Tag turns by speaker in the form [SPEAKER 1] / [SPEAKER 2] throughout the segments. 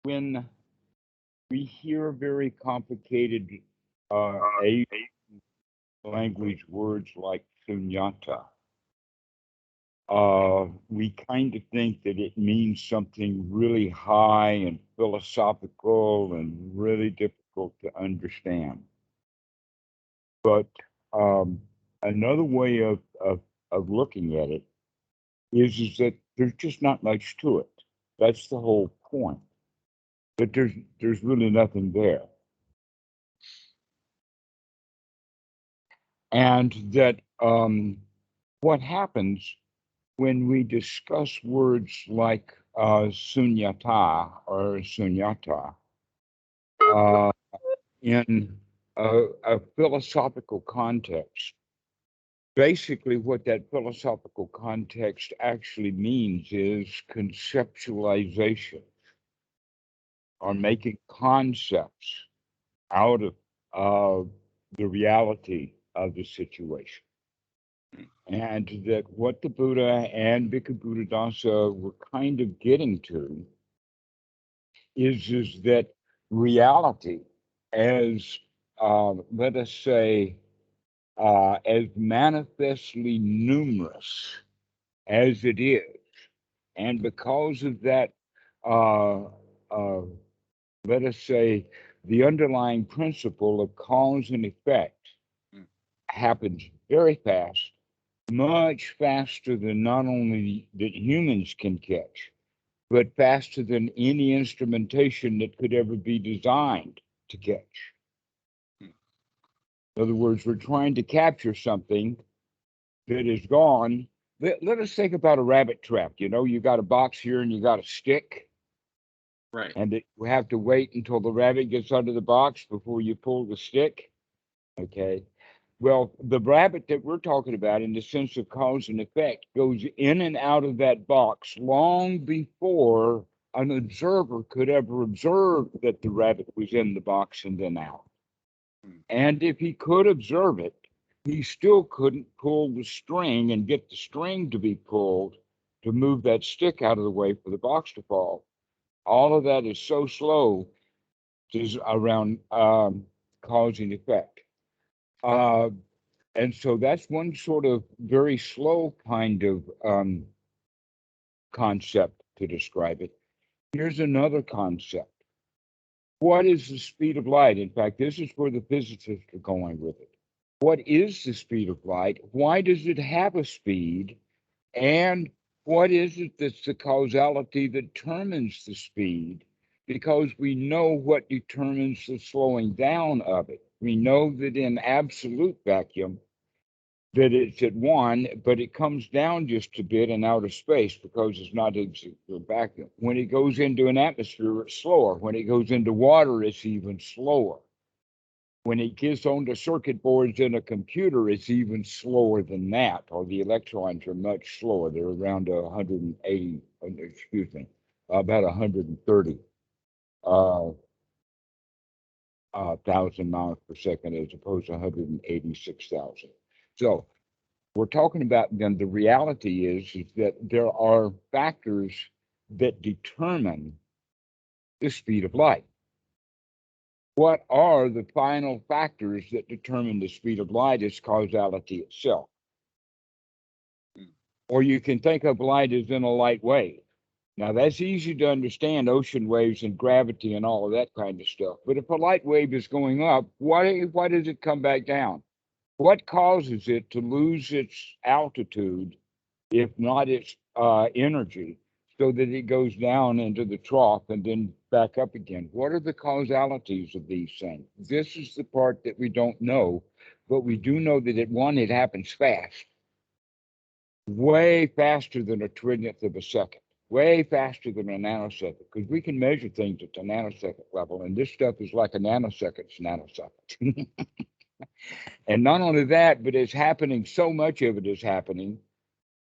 [SPEAKER 1] when we hear very complicated Asian language words like Sunyata, we kind of think that it means something really high and philosophical and really difficult to understand. But another way of looking at it is that there's just not much to it. That's the whole point. That there's really nothing there. And that what happens when we discuss words like sunyata or sunyata in a philosophical context, basically what that philosophical context actually means is conceptualization, or making concepts out of the reality of the situation. And that what the Buddha and Bhikkhu Buddhadasa were kind of getting to is that reality, as let us say, as manifestly numerous as it is, and because of that, uh, uh, let us say, the underlying principle of cause and effect happens very fast, much faster than not only that humans can catch, but faster than any instrumentation that could ever be designed to catch. In other words, we're trying to capture something that is gone. Let us think about a rabbit trap. You know, you got a box here and you got a stick.
[SPEAKER 2] Right.
[SPEAKER 1] And you have to wait until the rabbit gets under the box before you pull the stick. Okay. Well, the rabbit that we're talking about, in the sense of cause and effect, goes in and out of that box long before an observer could ever observe that the rabbit was in the box and then out. And if he could observe it, he still couldn't pull the string and get the string to be pulled to move that stick out of the way for the box to fall. All of that is so slow, is around cause and effect. And so that's one sort of very slow kind of concept to describe it. Here's another concept. What is the speed of light? In fact, this is where the physicists are going with it. What is the speed of light? Why does it have a speed? And what is it that's the causality that determines the speed? Because we know what determines the slowing down of it. We know that in absolute vacuum, that it's at one, but it comes down just a bit in outer space because it's not a vacuum. When it goes into an atmosphere, it's slower. When it goes into water, it's even slower. When it gets onto circuit boards in a computer, it's even slower than that, or the electrons are much slower. They're around 180, excuse me, about 130 thousand miles per second, as opposed to 186,000. So we're talking about, then the reality is that there are factors that determine the speed of light. What are the final factors that determine the speed of light? Is causality itself. Or you can think of light as in a light wave. Now that's easy to understand, ocean waves and gravity and all of that kind of stuff. But if a light wave is going up, why does it come back down? What causes it to lose its altitude, if not its energy, so that it goes down into the trough and then back up again? What are the causalities of these things? This is the part that we don't know, but we do know that it happens fast, way faster than a trillionth of a second, way faster than a nanosecond, because we can measure things at the nanosecond level, and this stuff is like a nanosecond's nanosecond. And not only that, but it's happening, so much of it is happening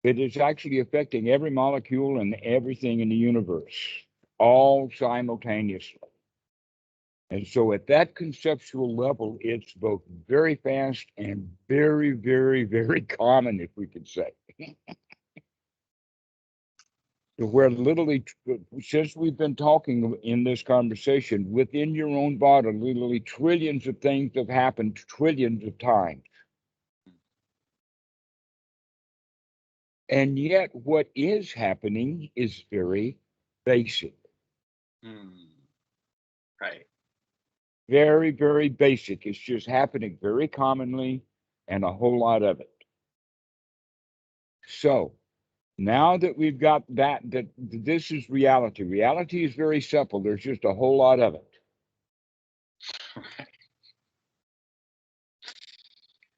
[SPEAKER 1] that it's actually affecting every molecule and everything in the universe, all simultaneously. And so at that conceptual level, it's both very fast and very, very, very common, if we could say. to where literally, since we've been talking in this conversation, within your own body, literally trillions of things have happened trillions of times. And yet what is happening is very basic.
[SPEAKER 2] Right.
[SPEAKER 1] Very, very basic. It's just happening very commonly and a whole lot of it. So now that we've got that this is reality. Reality is very simple. There's just a whole lot of it.
[SPEAKER 2] Right.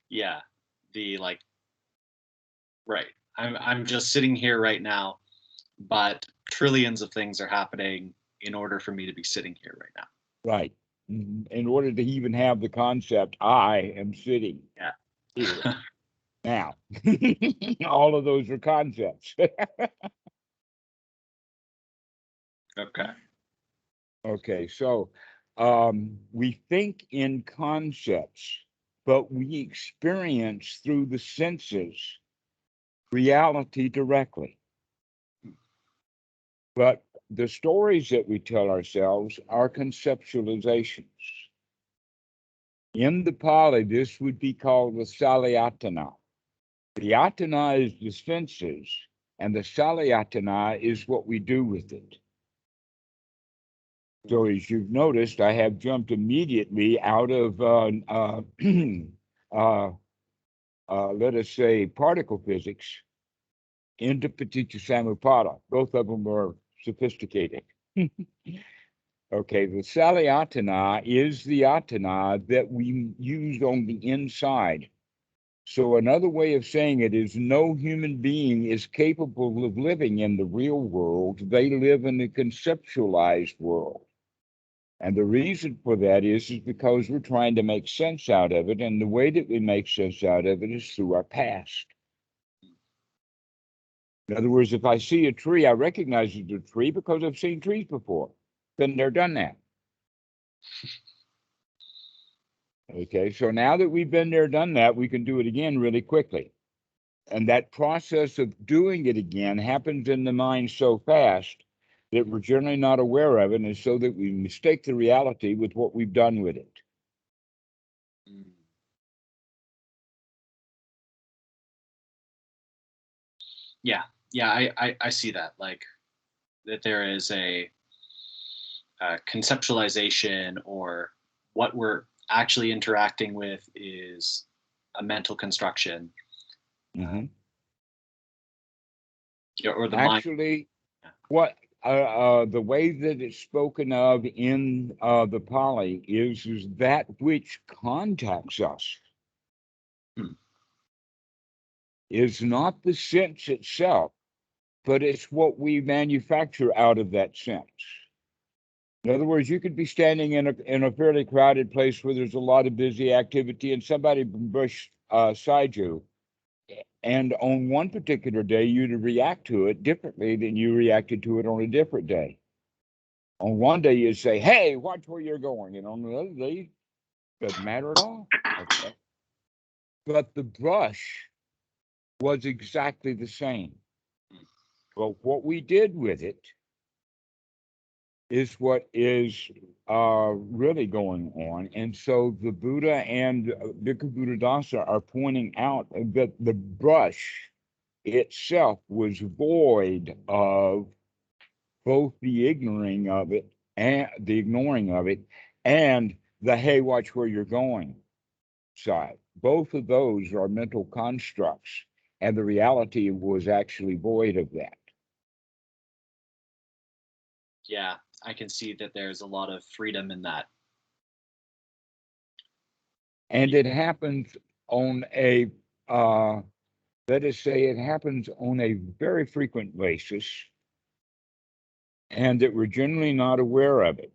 [SPEAKER 2] Yeah. Right. I'm just sitting here right now, but trillions of things are happening in order for me to be sitting here right now.
[SPEAKER 1] Right. In order to even have the concept, I am sitting here now. All of those are concepts.
[SPEAKER 2] Okay.
[SPEAKER 1] Okay, so we think in concepts, but we experience through the senses reality directly. But the stories that we tell ourselves are conceptualizations. In the Pali, this would be called the Salayatana. The atana is the senses, and the Salayatana is what we do with it. So as you've noticed, I have jumped immediately out of, let us say, particle physics into Paticca Both of them are sophisticated. Okay, the Salayatana is the atana that we use on the inside. So another way of saying it is no human being is capable of living in the real world. They live in the conceptualized world. And the reason for that is because we're trying to make sense out of it. And the way that we make sense out of it is through our past. In other words, if I see a tree, I recognize it's a tree because I've seen trees before. Been there, done that. Okay, so now that we've been there, done that, we can do it again really quickly. And that process of doing it again happens in the mind so fast that we're generally not aware of it, and so that we mistake the reality with what we've done with it.
[SPEAKER 2] Yeah, I see that. Like that there is a conceptualization, or what we're actually interacting with is a mental construction.
[SPEAKER 1] Mm-hmm.
[SPEAKER 2] Or the
[SPEAKER 1] Actually,
[SPEAKER 2] mind.
[SPEAKER 1] what the way that it's spoken of in the Pali is that which contacts us. Is not the sense itself, but it's what we manufacture out of that sense. In other words, you could be standing in a fairly crowded place where there's a lot of busy activity, and somebody brush aside you, and on one particular day you'd react to it differently than you reacted to it on a different day. On one day you'd say, "Hey, watch where you're going," and on the other day, it doesn't matter at all. Okay. But the brush was exactly the same. But what we did with it is what is really going on. And so the Buddha and Bhikkhu Buddhadasa are pointing out that the brush itself was void of both the ignoring of it and the "hey, watch where you're going" side. Both of those are mental constructs, and the reality was actually void of that.
[SPEAKER 2] Yeah, I can see that there's a lot of freedom in that.
[SPEAKER 1] And it happens on a let us say it happens on a very frequent basis, and that we're generally not aware of it.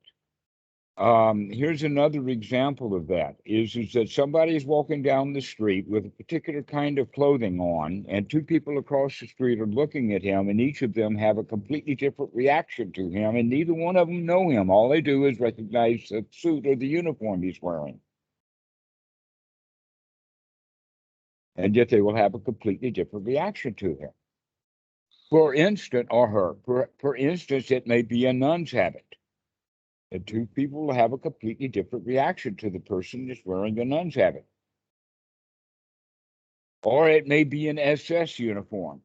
[SPEAKER 1] Here's another example of that is that somebody is walking down the street with a particular kind of clothing on, and two people across the street are looking at him, and each of them have a completely different reaction to him, and neither one of them know him. All they do is recognize the suit or the uniform he's wearing. And yet they will have a completely different reaction to him. For instance, or her, for instance, it may be a nun's habit. The two people will have a completely different reaction to the person that's wearing the nun's habit. Or it may be an SS uniform.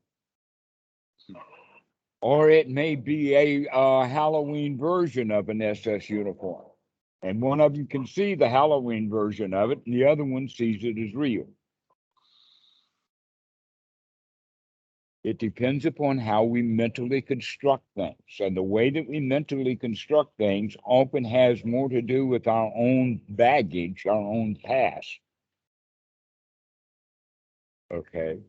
[SPEAKER 1] Or it may be a Halloween version of an SS uniform. And one of them can see the Halloween version of it, and the other one sees it as real. It depends upon how we mentally construct things. And the way that we mentally construct things often has more to do with our own baggage, our own past, okay,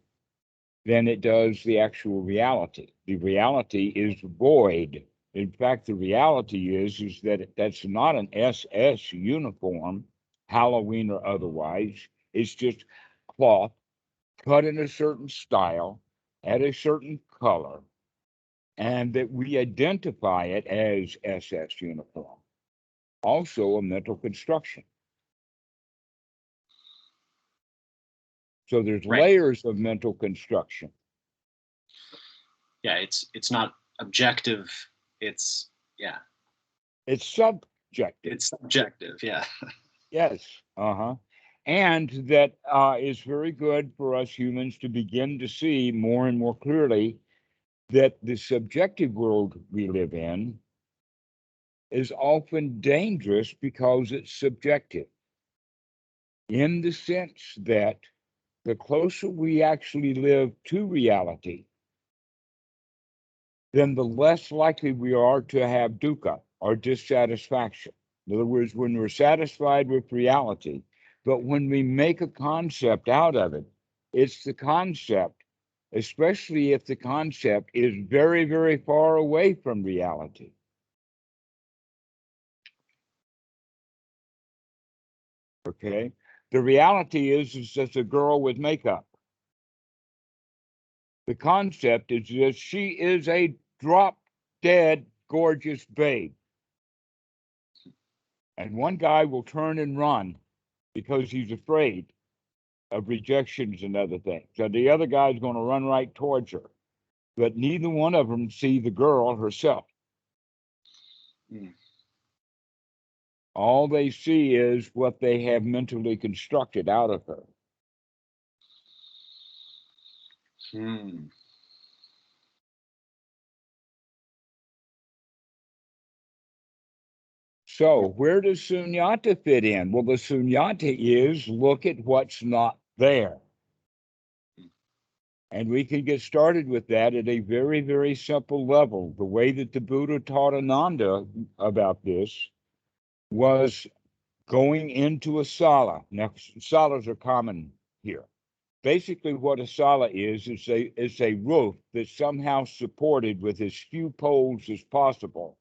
[SPEAKER 1] than it does the actual reality. The reality is void. In fact, the reality is that that's not an SS uniform, Halloween or otherwise. It's just cloth cut in a certain style, at a certain color, and that we identify it as SS uniform. Also a mental construction. So there's
[SPEAKER 2] Right.
[SPEAKER 1] layers of mental construction.
[SPEAKER 2] Yeah, it's not objective. It's
[SPEAKER 1] It's subjective.
[SPEAKER 2] It's subjective. Yeah.
[SPEAKER 1] Yes. And that is very good for us humans to begin to see more and more clearly that the subjective world we live in is often dangerous because it's subjective, in the sense that the closer we actually live to reality, then the less likely we are to have dukkha or dissatisfaction. In other words, when we're satisfied with reality, but when we make a concept out of it, it's the concept, especially if the concept is very, very far away from reality. Okay? The reality is just a girl with makeup. The concept is that she is a drop dead gorgeous babe. And one guy will turn and run because he's afraid of rejections and other things. So the other guy's going to run right towards her. But neither one of them see the girl herself.
[SPEAKER 2] Mm.
[SPEAKER 1] All they see is what they have mentally constructed out of her.
[SPEAKER 2] Hmm.
[SPEAKER 1] So where does Sunyata fit in? Well, the Sunyata is look at what's not there. And we can get started with that at a very, very simple level. The way that the Buddha taught Ananda about this was going into a sala. Now, salas are common here. Basically, what a sala is a roof that's somehow supported with as few poles as possible.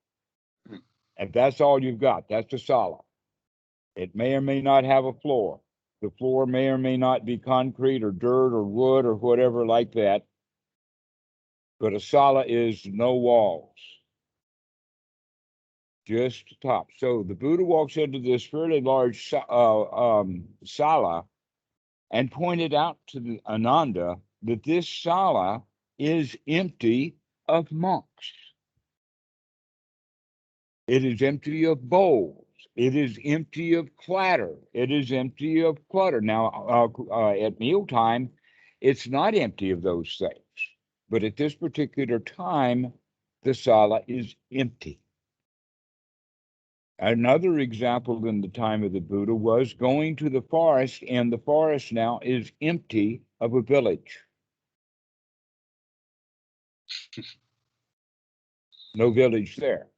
[SPEAKER 1] And that's all you've got. That's a sala. It may or may not have a floor. The floor may or may not be concrete or dirt or wood or whatever like that. But a sala is no walls, just top. So the Buddha walks into this fairly large sala and pointed out to the Ananda that this sala is empty of monks. It is empty of bowls. It is empty of clatter. It is empty of clutter. Now, at mealtime, it's not empty of those things. But at this particular time, the sala is empty. Another example in the time of the Buddha was going to the forest, and the forest now is empty of a village. No village there.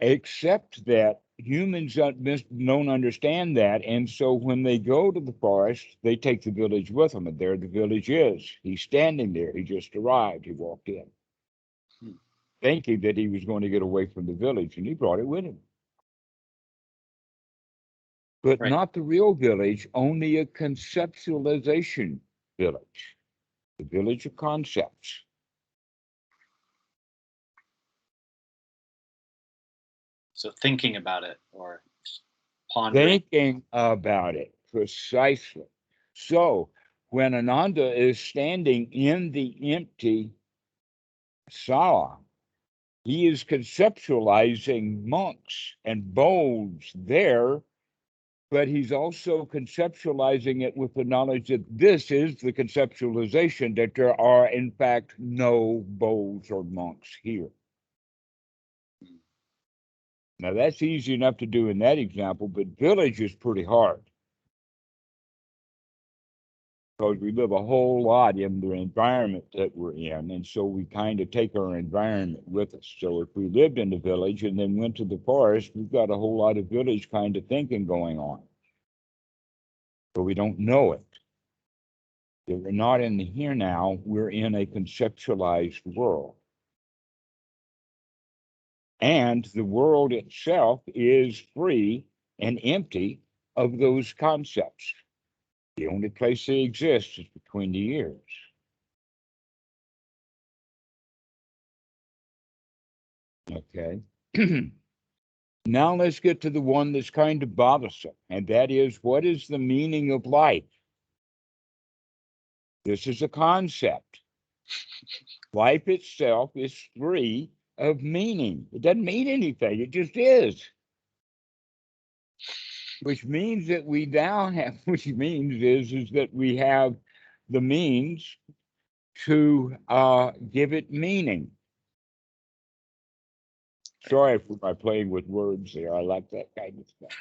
[SPEAKER 1] Except that humans don't understand that. And so when they go to the forest, they take the village with them. And there the village is. He's standing there. He just arrived. He walked in, thinking that he was going to get away from the village, and he brought it with him. But
[SPEAKER 2] Right.
[SPEAKER 1] not the real village, only a conceptualization village, the village of concepts.
[SPEAKER 2] So thinking about it or pondering.
[SPEAKER 1] Thinking about it, precisely. So when Ananda is standing in the empty Sala. He is conceptualizing monks and bowls there, but he's also conceptualizing it with the knowledge that this is the conceptualization, that there are, in fact, no bowls or monks here. Now, that's easy enough to do in that example, but village is pretty hard, because we live a whole lot in the environment that we're in, and so we kind of take our environment with us. So if we lived in the village and then went to the forest, we've got a whole lot of village kind of thinking going on, but we don't know it. If we're not in the here now, we're in a conceptualized world. And the world itself is free and empty of those concepts. The only place they exist is between the ears. Okay. Now let's get to the one that's kind of bothersome, and that is, what is the meaning of life? This is a concept. Life itself is free of meaning. It doesn't mean anything. It just is. Which means that we now have, which means is that we have the means to give it meaning. Sorry for my playing with words there. I like that kind of stuff.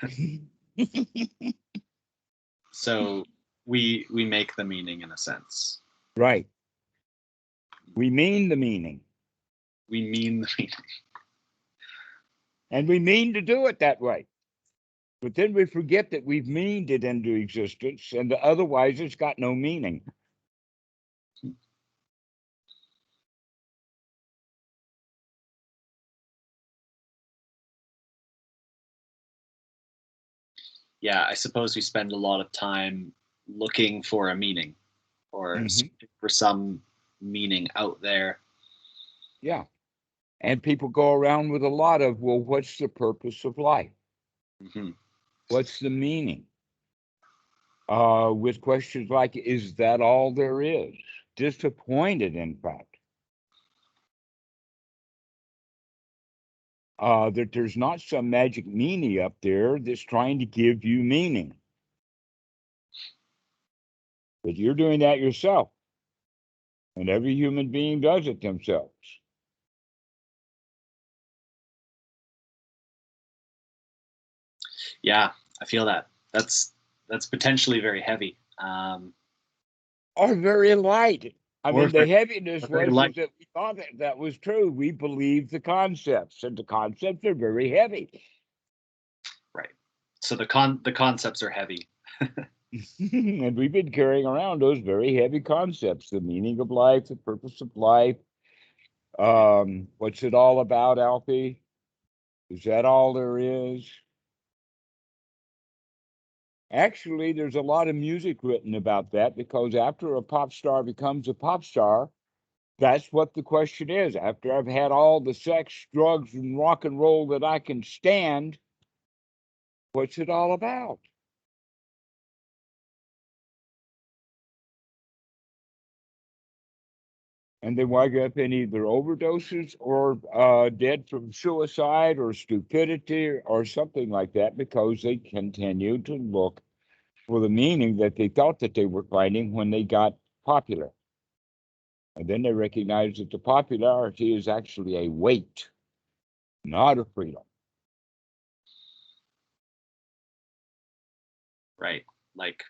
[SPEAKER 2] So we make the meaning in a sense.
[SPEAKER 1] Right. We mean the meaning.
[SPEAKER 2] We mean the meaning.
[SPEAKER 1] And we mean to do it that way. But then we forget that we've meaned it into existence, and that otherwise it's got no meaning.
[SPEAKER 2] Yeah, I suppose we spend a lot of time looking for a meaning, or for some meaning out there.
[SPEAKER 1] Yeah. And people go around with a lot of, well, what's the purpose of life? What's the meaning? With questions like, is that all there is? Disappointed, in fact. That there's not some magic meaning up there that's trying to give you meaning. But you're doing that yourself. And every human being does it themselves.
[SPEAKER 2] Yeah, I feel that. That's potentially very heavy.
[SPEAKER 1] Or very light. I mean, the heaviness was
[SPEAKER 2] light.
[SPEAKER 1] that we thought that was true. We believed the concepts, and the concepts are very heavy.
[SPEAKER 2] Right. So the concepts are heavy.
[SPEAKER 1] And we've been carrying around those very heavy concepts: the meaning of life, the purpose of life. What's it all about, Alfie? Is that all there is? Actually, there's a lot of music written about that, because after a pop star becomes a pop star, that's what the question is. After I've had all the sex, drugs, and rock and roll that I can stand, what's it all about? And they wind up in either overdoses or dead from suicide or stupidity or something like that, because they continue to look for the meaning that they thought that they were finding when they got popular. And then they recognize that the popularity is actually a weight, not a freedom.
[SPEAKER 2] Right. Like,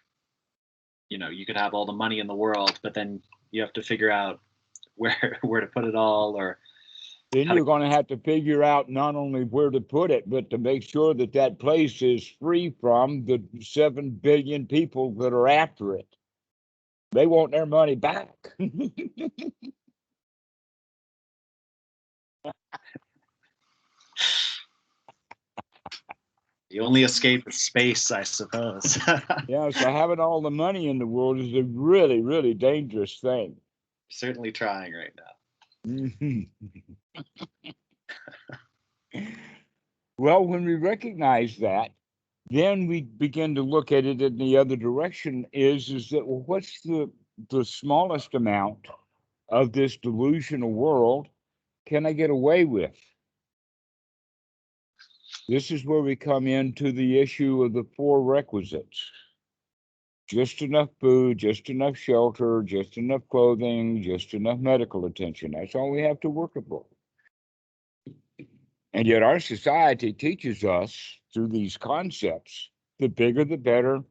[SPEAKER 2] you could have all the money in the world, but then you have to figure out where to put it all, or
[SPEAKER 1] then you're going to have to figure out not only where to put it, but to make sure that that place is free from the 7 billion people that are after it. They want their money back.
[SPEAKER 2] The only escape is space, I suppose.
[SPEAKER 1] Yeah, so having all the money in the world is a really, really dangerous thing.
[SPEAKER 2] Certainly trying right now.
[SPEAKER 1] Well, when we recognize that, then we begin to look at it in the other direction, is that, well, what's the smallest amount of this delusional world can I get away with? This is where we come into the issue of the 4 requisites. Just enough food, just enough shelter, just enough clothing, just enough medical attention. That's all we have to work for. And yet our society teaches us through these concepts, the bigger the better.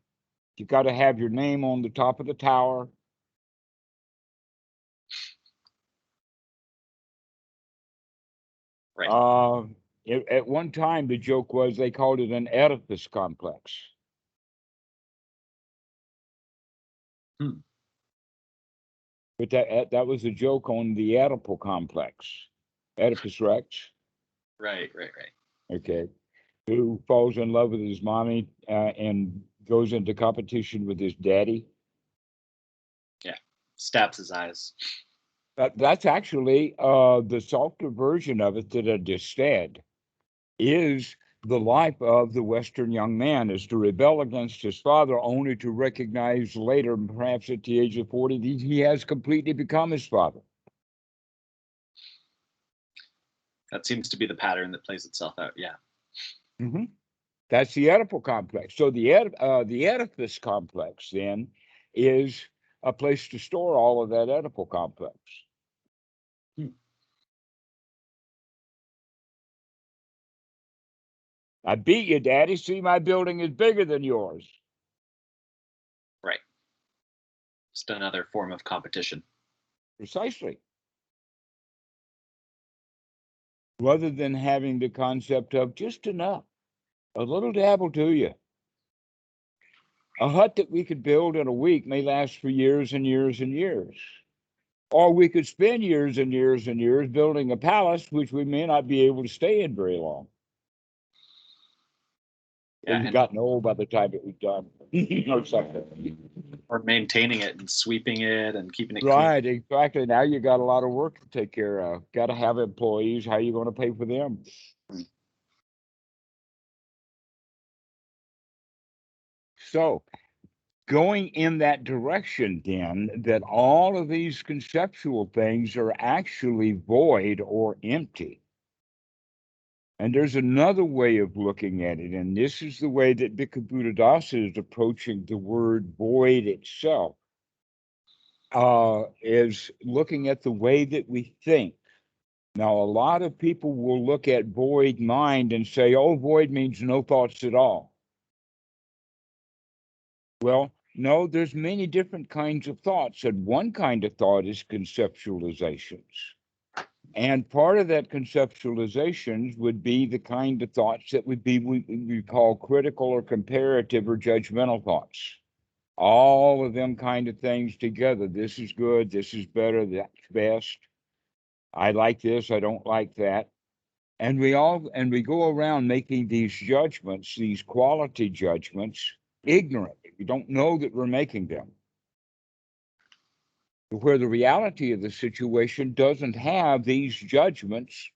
[SPEAKER 1] You got to have your name on the top of the tower.
[SPEAKER 2] Right.
[SPEAKER 1] At one time, the joke was they called it an Oedipus complex. But that was a joke on the Oedipal complex. Oedipus Rex.
[SPEAKER 2] Right.
[SPEAKER 1] Okay. Who falls in love with his mommy and goes into competition with his daddy.
[SPEAKER 2] Yeah. Stabs his eyes.
[SPEAKER 1] That's actually the softer version of it that I just said, is the life of the Western young man, is to rebel against his father, only to recognize later, perhaps at the age of 40, that he has completely become his father.
[SPEAKER 2] That seems to be the pattern that plays itself out. Yeah.
[SPEAKER 1] Mm-hmm. That's the Oedipal complex. So the Oedipus complex then is a place to store all of that Oedipal complex. I beat you, Daddy. See, my building is bigger than yours.
[SPEAKER 2] Right. Just another form of competition.
[SPEAKER 1] Precisely. Rather than having the concept of just enough, a little dabble to you. A hut that we could build in a week may last for years and years and years. Or we could spend years and years and years building a palace, which we may not be able to stay in very long.
[SPEAKER 2] Yeah,
[SPEAKER 1] We've gotten old by the time it was done. Or something.
[SPEAKER 2] Or maintaining it and sweeping it and keeping it
[SPEAKER 1] right,
[SPEAKER 2] clean.
[SPEAKER 1] Exactly. Now you got a lot of work to take care of. Got to have employees. How are you going to pay for them? So going in that direction, then, that all of these conceptual things are actually void or empty. And there's another way of looking at it, and this is the way that Bhikkhu Buddhadasa is approaching the word void itself, is looking at the way that we think. Now, a lot of people will look at void mind and say, oh, void means no thoughts at all. Well, no, there's many different kinds of thoughts, and one kind of thought is conceptualizations. And part of that conceptualizations would be the kind of thoughts that would be we call critical or comparative or judgmental thoughts. All of them kind of things together. This is good, this is better, that's best. I like this, I don't like that. And we go around making these judgments, these quality judgments, ignorant. We don't know that we're making them. Where the reality of the situation doesn't have these judgments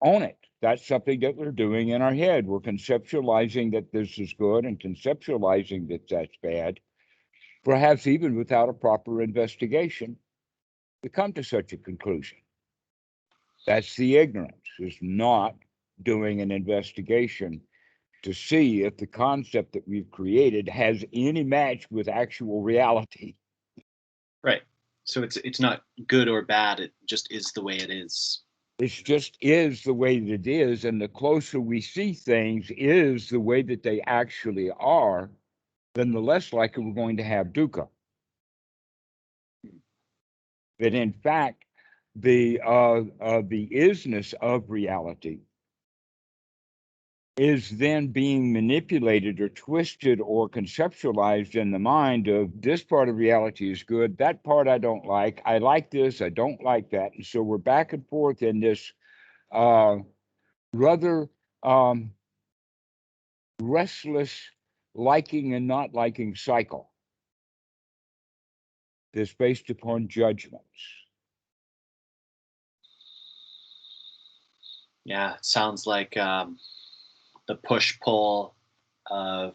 [SPEAKER 1] on it. That's something that we're doing in our head. We're conceptualizing that this is good and conceptualizing that that's bad, perhaps even without a proper investigation to come to such a conclusion. That's the ignorance, is not doing an investigation to see if the concept that we've created has any match with actual reality.
[SPEAKER 2] Right. So it's not good or bad. It just is the way it is.
[SPEAKER 1] It just is the way that it is, and the closer we see things is the way that they actually are, then the less likely we're going to have dukkha. That in fact, the isness of reality is then being manipulated or twisted or conceptualized in the mind of this part of reality is good, that part I don't like, I like this, I don't like that. And so we're back and forth in this rather restless liking and not liking cycle that's based upon judgments.
[SPEAKER 2] Yeah, it sounds like the push-pull of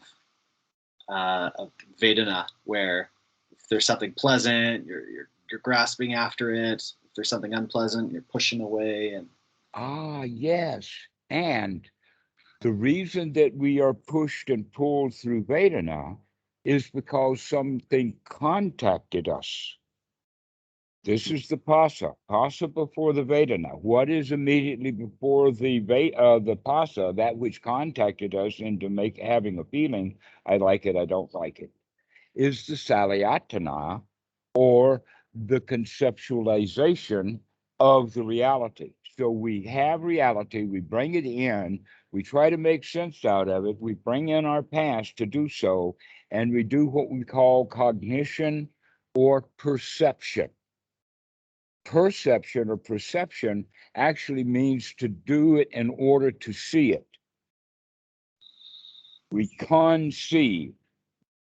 [SPEAKER 2] Vedana, where if there's something pleasant, you're grasping after it. If there's something unpleasant, you're pushing away. And
[SPEAKER 1] Ah, yes. And the reason that we are pushed and pulled through Vedana is because something contacted us. This is the Pasa before the Vedana. What is immediately before the Pasa, that which contacted us into having a feeling, I like it, I don't like it, is the Salayatana, or the conceptualization of the reality. So we have reality, we bring it in, we try to make sense out of it, we bring in our past to do so, and we do what we call cognition or perception. Perception or perception actually means to do it in order to see it. We conceive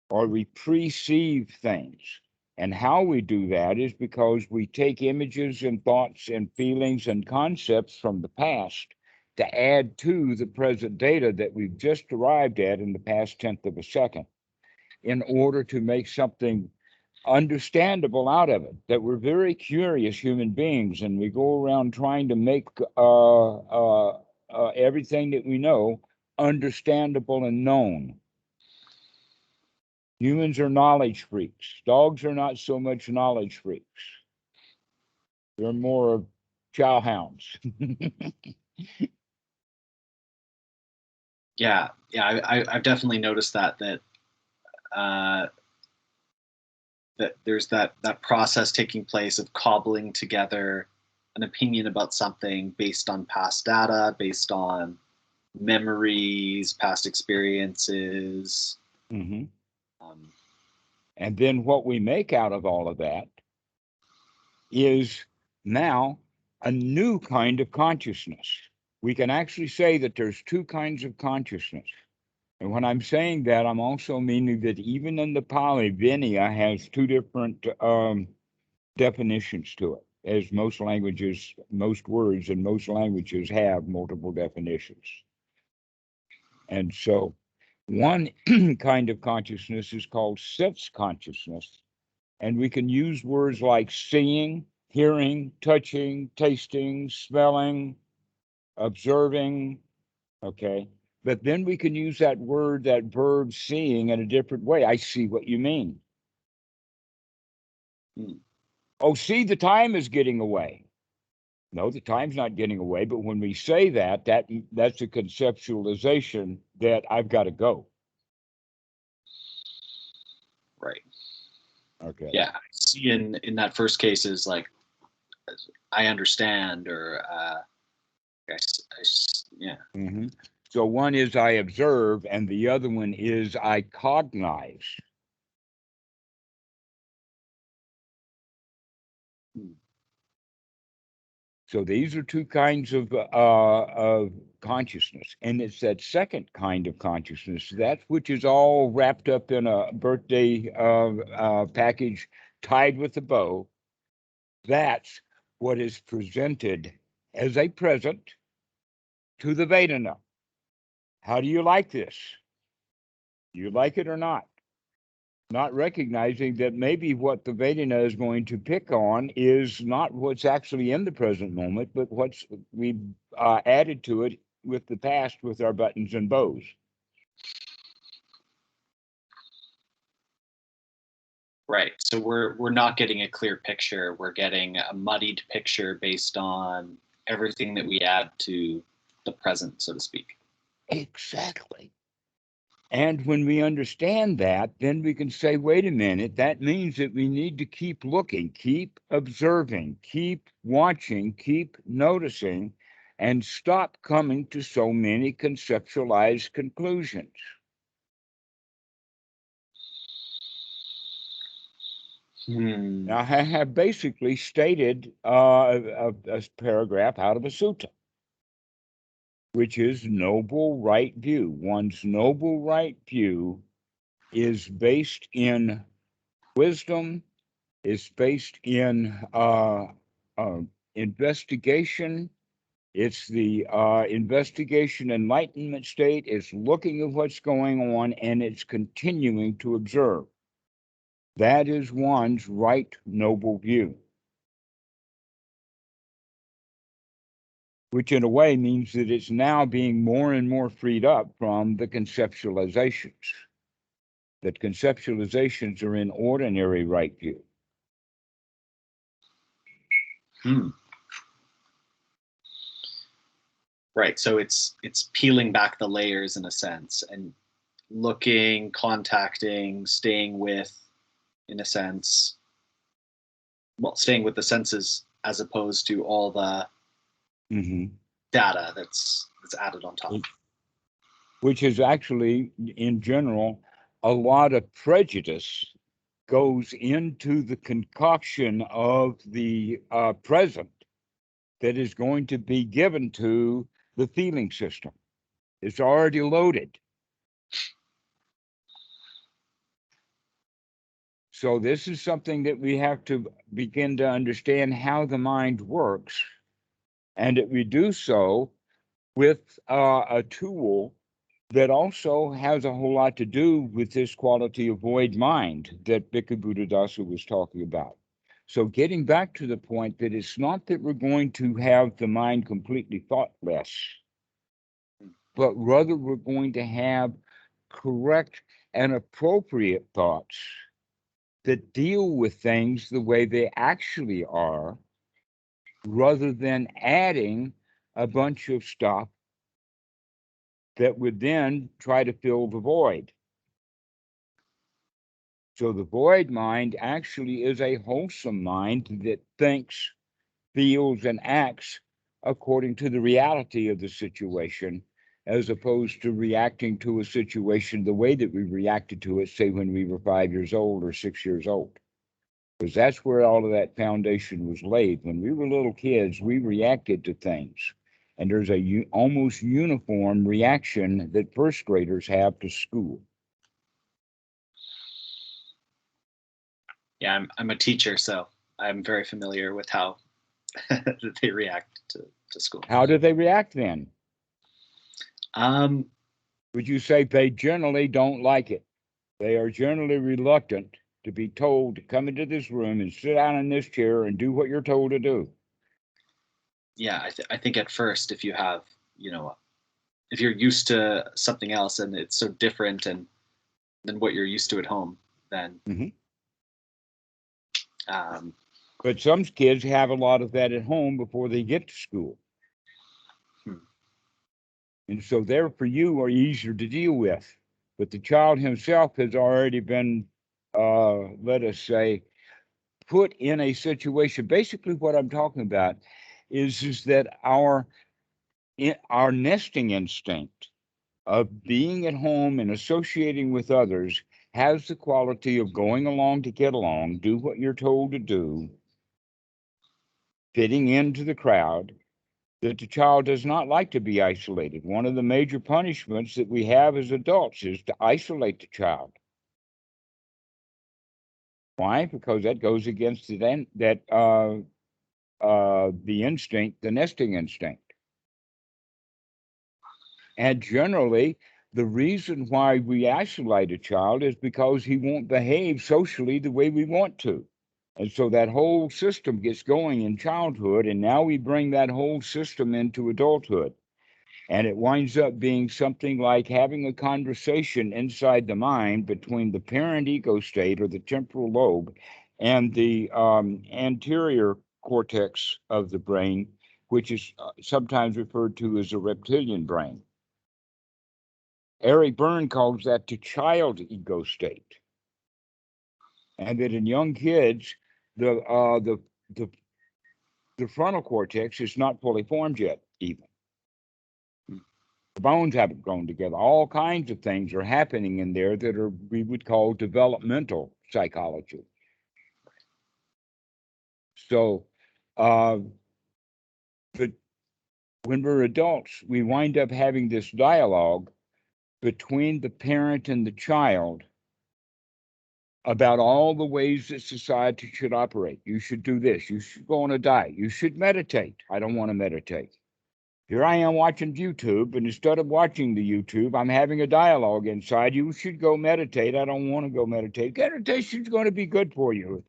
[SPEAKER 1] or we perceive things. And how we do that is because we take images and thoughts and feelings and concepts from the past to add to the present data that we've just arrived at in the past tenth of a second in order to make something understandable out of it. That we're very curious human beings, and we go around trying to make everything that we know understandable and known. Humans are knowledge freaks. Dogs are not so much knowledge freaks. They're more of chow hounds.
[SPEAKER 2] I've definitely noticed that that there's that process taking place of cobbling together an opinion about something based on past data, based on memories, past experiences.
[SPEAKER 1] Mm-hmm. And then what we make out of all of that is now a new kind of consciousness. We can actually say that there's two kinds of consciousness. And when I'm saying that, I'm also meaning that even in the Pali, Vinaya has two different definitions to it, as most languages, most words in most languages have multiple definitions. And so one kind of consciousness is called sense consciousness. And we can use words like seeing, hearing, touching, tasting, smelling, observing, okay? But then we can use that word, that verb seeing in a different way. I see what you mean. Oh, see, the time is getting away. No, the time's not getting away. But when we say that, that's a conceptualization that I've got to go.
[SPEAKER 2] Right.
[SPEAKER 1] Okay.
[SPEAKER 2] Yeah. See, in that first case is like, I understand, or yeah.
[SPEAKER 1] Mm-hmm. So one is I observe, and the other one is I cognize. So these are two kinds of consciousness, and it's that second kind of consciousness, that which is all wrapped up in a birthday package tied with a bow. That's what is presented as a present to the Vedana. How do you like this? Do you like it or not? Not recognizing that maybe what the Vedana is going to pick on is not what's actually in the present moment, but what's we've added to it with the past with our buttons and bows.
[SPEAKER 2] Right. So we're not getting a clear picture. We're getting a muddied picture based on everything that we add to the present, so to speak.
[SPEAKER 1] Exactly. And when we understand that, then we can say, wait a minute, that means that we need to keep looking, keep observing, keep watching, keep noticing, and stop coming to so many conceptualized conclusions. Now, I have basically stated a paragraph out of a sutta, which is noble right view. One's noble right view is based in wisdom, is based in investigation. It's the investigation enlightenment state. It's looking at what's going on, and it's continuing to observe. That is one's right noble view. which in a way means that it's now being more and more freed up from the conceptualizations. That conceptualizations are in ordinary right view.
[SPEAKER 2] Right. So it's peeling back the layers in a sense and looking, contacting, staying with, in a sense, well, staying with the senses as opposed to all the data that's added on top.
[SPEAKER 1] Which is actually, in general, a lot of prejudice goes into the concoction of the present that is going to be given to the feeling system. It's already loaded. So this is something that we have to begin to understand how the mind works, and that we do so with a tool that also has a whole lot to do with this quality of void mind that Bhikkhu Buddhadasa was talking about. So getting back to the point that it's not that we're going to have the mind completely thoughtless, but rather we're going to have correct and appropriate thoughts that deal with things the way they actually are, rather than adding a bunch of stuff that would then try to fill the void. So the void mind actually is a wholesome mind that thinks, feels, and acts according to the reality of the situation, as opposed to reacting to a situation the way that we reacted to it, say, when we were 5 years old or 6 years old. Because that's where all of that foundation was laid. When we were little kids, we reacted to things. And there's a almost uniform reaction that first graders have to school.
[SPEAKER 2] Yeah, I'm a teacher, so I'm very familiar with how that they react to school.
[SPEAKER 1] How do they react then?
[SPEAKER 2] Would
[SPEAKER 1] you say they generally don't like it? They are generally reluctant to be told to come into this room and sit down in this chair and do what you're told to do.
[SPEAKER 2] Yeah, I think at first, if you have, if you're used to something else and it's so different than what you're used to at home, then.
[SPEAKER 1] But some kids have a lot of that at home before they get to school. And so there for you are easier to deal with. But the child himself has already been, let us say, put in a situation. Basically what I'm talking about is that our nesting instinct of being at home and associating with others has the quality of going along to get along, do what you're told to do, fitting into the crowd, that the child does not like to be isolated. One of the major punishments that we have as adults is to isolate the child. Why? Because that goes against the instinct, the nesting instinct. And generally, the reason why we isolate a child is because he won't behave socially the way we want to. And so that whole system gets going in childhood, and now we bring that whole system into adulthood. And it winds up being something like having a conversation inside the mind between the parent ego state, or the temporal lobe, and the anterior cortex of the brain, which is sometimes referred to as a reptilian brain. Eric Berne calls that the child ego state. And that in young kids, the frontal cortex is not fully formed yet, even. The bones haven't grown together. All kinds of things are happening in there that are, we would call, developmental psychology. So, but when we're adults, we wind up having this dialogue between the parent and the child about all the ways that society should operate. You should do this. You should go on a diet. You should meditate. I don't want to meditate. Here I am watching YouTube, and instead of watching the YouTube, I'm having a dialogue inside. You should go meditate. I don't want to go meditate. Meditation's going to be good for you.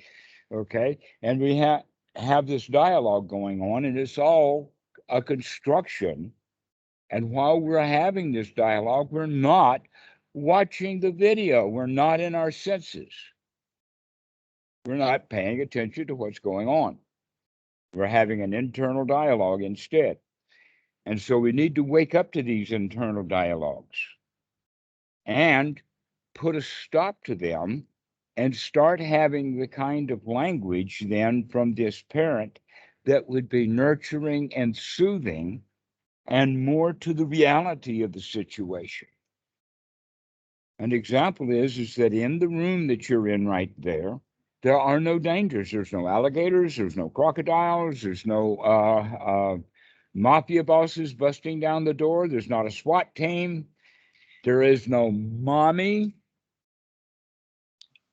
[SPEAKER 1] Okay? And we have this dialogue going on, and it's all a construction. And while we're having this dialogue, we're not watching the video. We're not in our senses. We're not paying attention to what's going on. We're having an internal dialogue instead. And so we need to wake up to these internal dialogues and put a stop to them and start having the kind of language then from this parent that would be nurturing and soothing and more to the reality of the situation. An example is that in the room that you're in right there, there are no dangers. There's no alligators, there's no crocodiles, there's no mafia bosses busting down the door, there's not a SWAT team, there is no mommy,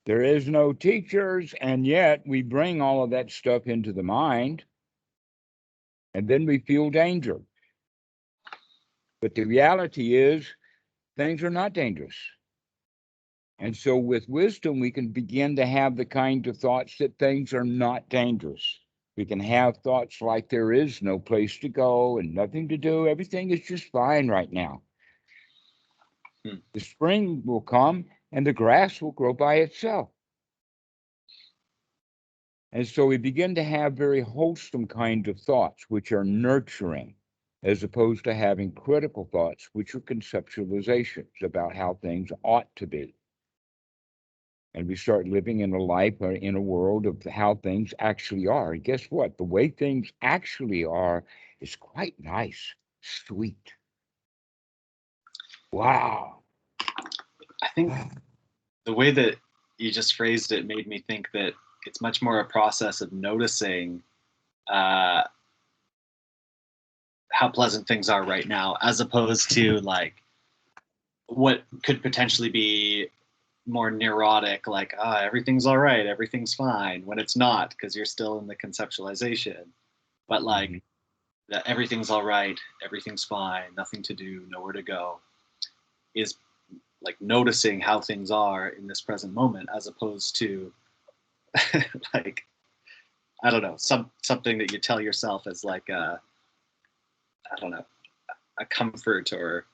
[SPEAKER 1] there is no teachers, and yet we bring all of that stuff into the mind, and then we feel danger. But the reality is, things are not dangerous. And so with wisdom, we can begin to have the kind of thoughts that things are not dangerous. We can have thoughts like there is no place to go and nothing to do. Everything is just fine right now. The spring will come and the grass will grow by itself. And so we begin to have very wholesome kind of thoughts, which are nurturing, as opposed to having critical thoughts, which are conceptualizations about how things ought to be. And we start living in a life or in a world of how things actually are. And guess what? The way things actually are is quite nice, sweet. Wow.
[SPEAKER 2] I think the way that you just phrased it made me think that it's much more a process of noticing how pleasant things are right now, as opposed to like what could potentially be more neurotic, like everything's all right, everything's fine, when it's not, because you're still in the conceptualization. But like that everything's all right, everything's fine, nothing to do, nowhere to go, is like noticing how things are in this present moment, as opposed to like, I don't know, something that you tell yourself as like I don't know, a comfort or